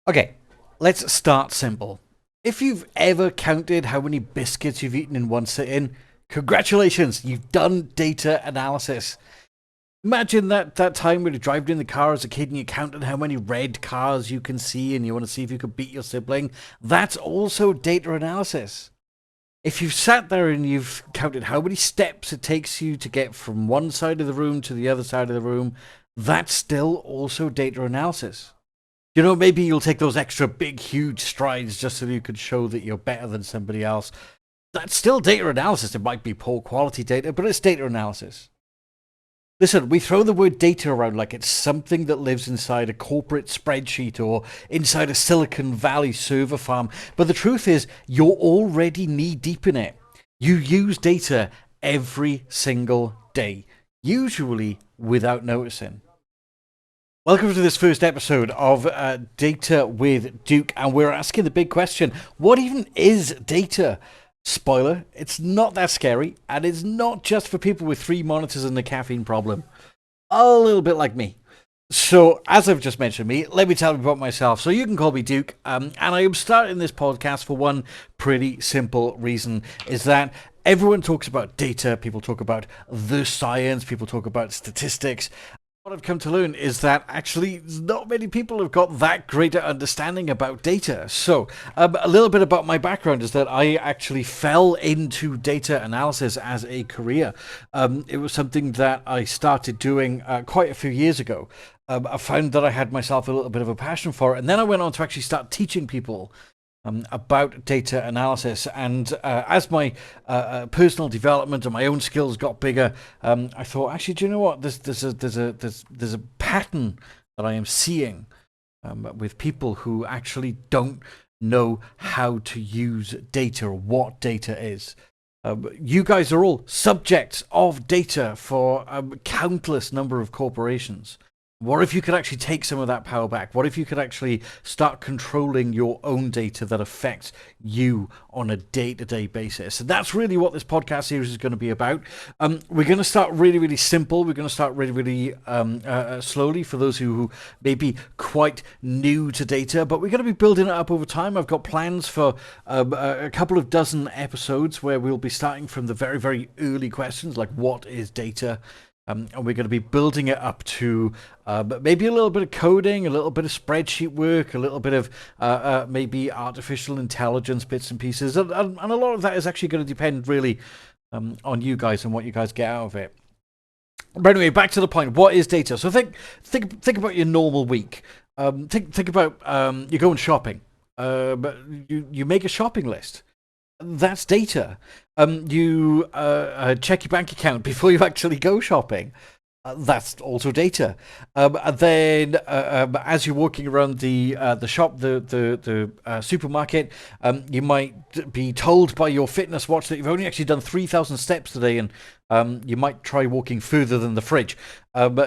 Okay, let's start simple. If you've ever counted how many biscuits you've eaten in one sitting, congratulations, you've done data analysis. Imagine that time when you're driving in the car as a kid and you're counting how many red cars you can see and you want to see if you could beat your sibling. That's also data analysis. If you've sat there and you've counted how many steps it takes you to get from one side of the room to the other side of the room, that's still also data analysis. Maybe you'll take those extra big, huge strides just so you can show that you're better than somebody else. That's still data analysis. It might be poor quality data, but it's data analysis. Listen, we throw the word data around like it's something that lives inside a corporate spreadsheet or inside a Silicon Valley server farm. But the truth is, you're already knee deep in it. You use data every single day, usually without noticing. Welcome to this first episode of Data with Duke, and we're asking the big question, what even is data? Spoiler, it's not that scary, and it's not just for people with 3 monitors and a caffeine problem. A little bit like me. So, as I've just mentioned let me tell you about myself. So you can call me Duke, and I am starting this podcast for one pretty simple reason, is that everyone talks about data, people talk about the science, people talk about statistics. What I've come to learn is that actually not many people have got that greater understanding about data. So a little bit about my background is that I actually fell into data analysis as a career. It was something that I started doing quite a few years ago. I found that I had myself a little bit of a passion for it, and then I went on to actually start teaching people about data analysis. And as my personal development and my own skills got bigger, I thought, actually, do you know what? There's a pattern that I am seeing with people who actually don't know how to use data or what data is. You guys are all subjects of data for a countless number of corporations. What if you could actually take some of that power back? What if you could actually start controlling your own data that affects you on a day-to-day basis? And that's really what this podcast series is going to be about. We're going to start really, really simple. We're going to start really, really slowly for those who may be quite new to data, but we're going to be building it up over time. I've got plans for a couple of dozen episodes where we'll be starting from the very, very early questions, like what is data? And we're going to be building it up to maybe a little bit of coding, a little bit of spreadsheet work, a little bit of maybe artificial intelligence bits and pieces. And a lot of that is actually going to depend really on you guys and what you guys get out of it. But anyway, back to the point. What is data? So think about your normal week. Think about you're going shopping. But you make a shopping list. That's data. You check your bank account before you actually go shopping. That's also data. And then, as you're walking around the shop, the supermarket, you might be told by your fitness watch that you've only actually done 3,000 steps today, and you might try walking further than the fridge.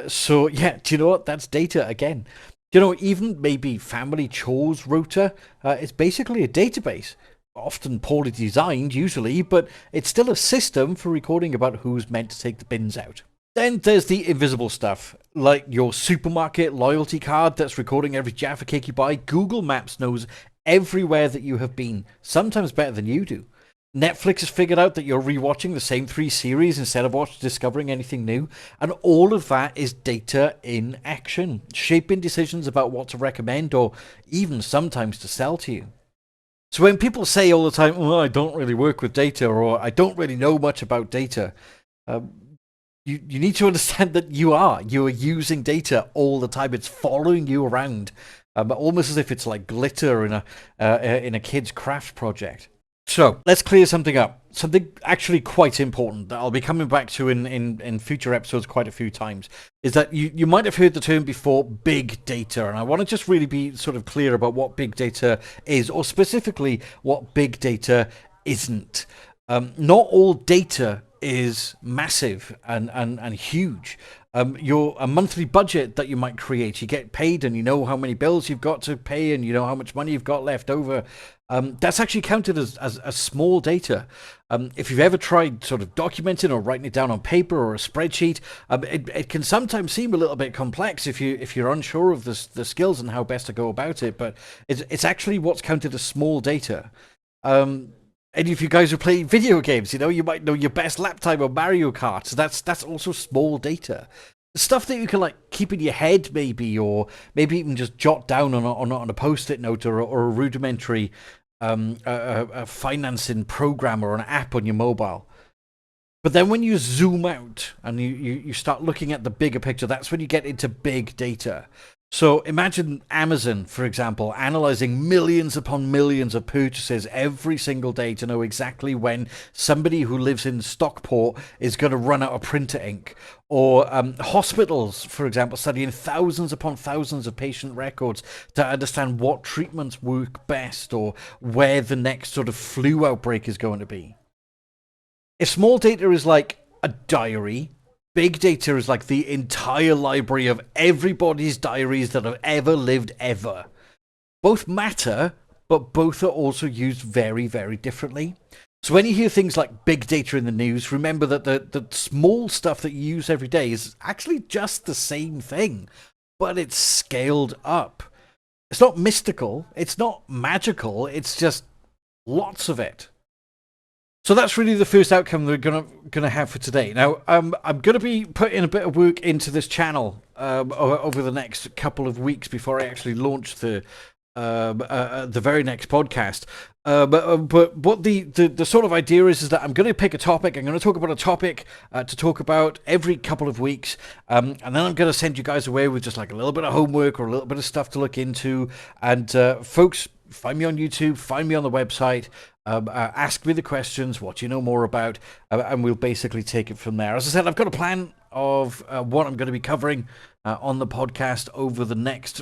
So yeah, do you know what? That's data again. Even maybe family chores rota. It's basically a database. Often poorly designed, usually, but it's still a system for recording about who's meant to take the bins out. Then there's the invisible stuff, like your supermarket loyalty card that's recording every Jaffa cake you buy. Google Maps knows everywhere that you have been, sometimes better than you do. Netflix has figured out that you're rewatching the same 3 series instead of discovering anything new, and all of that is data in action, shaping decisions about what to recommend or even sometimes to sell to you. So when people say all the time, I don't really work with data, or I don't really know much about data, you need to understand that you are using data all the time. It's following you around, almost as if it's like glitter in a kid's craft project. So let's clear something up. Something actually quite important that I'll be coming back to in future episodes quite a few times is that you might have heard the term before, big data. And I want to just really be sort of clear about what big data is, or specifically what big data isn't. Not all data is massive and huge. your a monthly budget that you might create. You get paid and you know how many bills you've got to pay and you know how much money you've got left over. That's actually counted as small data. If you've ever tried sort of documenting or writing it down on paper or a spreadsheet, it can sometimes seem a little bit complex if you're unsure of the skills and how best to go about it. But it's actually what's counted as small data. And if you guys are playing video games, you might know your best lap time on Mario Kart. So that's also small data. Stuff that you can like keep in your head, maybe, or maybe even just jot down on a post-it note or a rudimentary a financing program or an app on your mobile. But then when you zoom out and you start looking at the bigger picture, that's when you get into big data. So imagine Amazon, for example, analyzing millions upon millions of purchases every single day to know exactly when somebody who lives in Stockport is going to run out of printer ink. Or hospitals, for example, studying thousands upon thousands of patient records to understand what treatments work best or where the next sort of flu outbreak is going to be. If small data is like a diary, big data is like the entire library of everybody's diaries that have ever lived ever. Both matter, but both are also used very, very differently. So when you hear things like big data in the news, remember that the small stuff that you use every day is actually just the same thing, but it's scaled up. It's not mystical, it's not magical, it's just lots of it. So that's really the first outcome we're gonna have for today. Now, I'm gonna be putting a bit of work into this channel over the next couple of weeks before I actually launch the very next podcast. But what the sort of idea is that I'm going to pick a topic. I'm going to talk about a topic to talk about every couple of weeks, and then I'm going to send you guys away with just like a little bit of homework or a little bit of stuff to look into. And folks, find me on YouTube, find me on the website. Ask me the questions, what you know more about, and we'll basically take it from there. As I said, I've got a plan of what I'm going to be covering on the podcast over the next,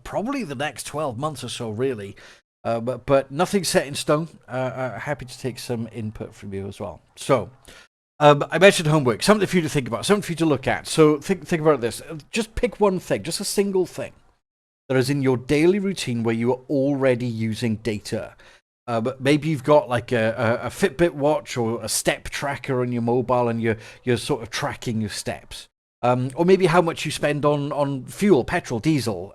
probably the next 12 months or so, really. But nothing set in stone. Happy to take some input from you as well. So, I mentioned homework, something for you to think about, something for you to look at. So think about this. Just pick one thing, just a single thing that is in your daily routine where you are already using data. But maybe you've got like a Fitbit watch or a step tracker on your mobile and you're sort of tracking your steps. Or maybe how much you spend on fuel, petrol, diesel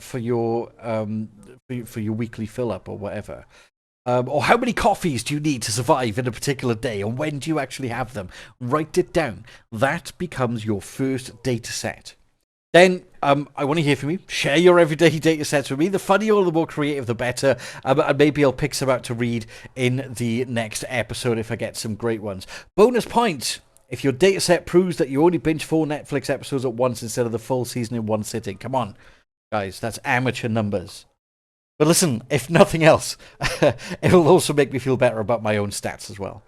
for your weekly fill-up or whatever. Or how many coffees do you need to survive in a particular day and when do you actually have them? Write it down. That becomes your first data set. Then I want to hear from you. Share your everyday data sets with me. The funnier or the more creative, the better. And maybe I'll pick some out to read in the next episode if I get some great ones. Bonus points if your data set proves that you only binge 4 Netflix episodes at once instead of the full season in one sitting. Come on, guys, that's amateur numbers. But listen, if nothing else, it'll also make me feel better about my own stats as well.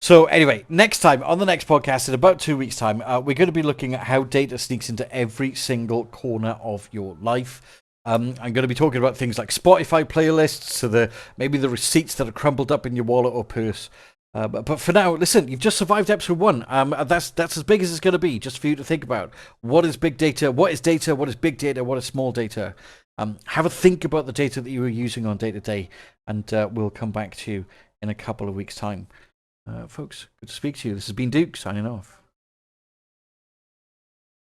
So anyway, next time, on the next podcast, in about 2 weeks' time, we're going to be looking at how data sneaks into every single corner of your life. I'm going to be talking about things like Spotify playlists, so maybe the receipts that are crumpled up in your wallet or purse. But for now, listen, you've just survived episode 1. That's as big as it's going to be, just for you to think about. What is big data? What is data? What is big data? What is small data? Have a think about the data that you are using on day to day, and we'll come back to you in a couple of weeks' time. Folks, good to speak to you. This has been Duke, signing off.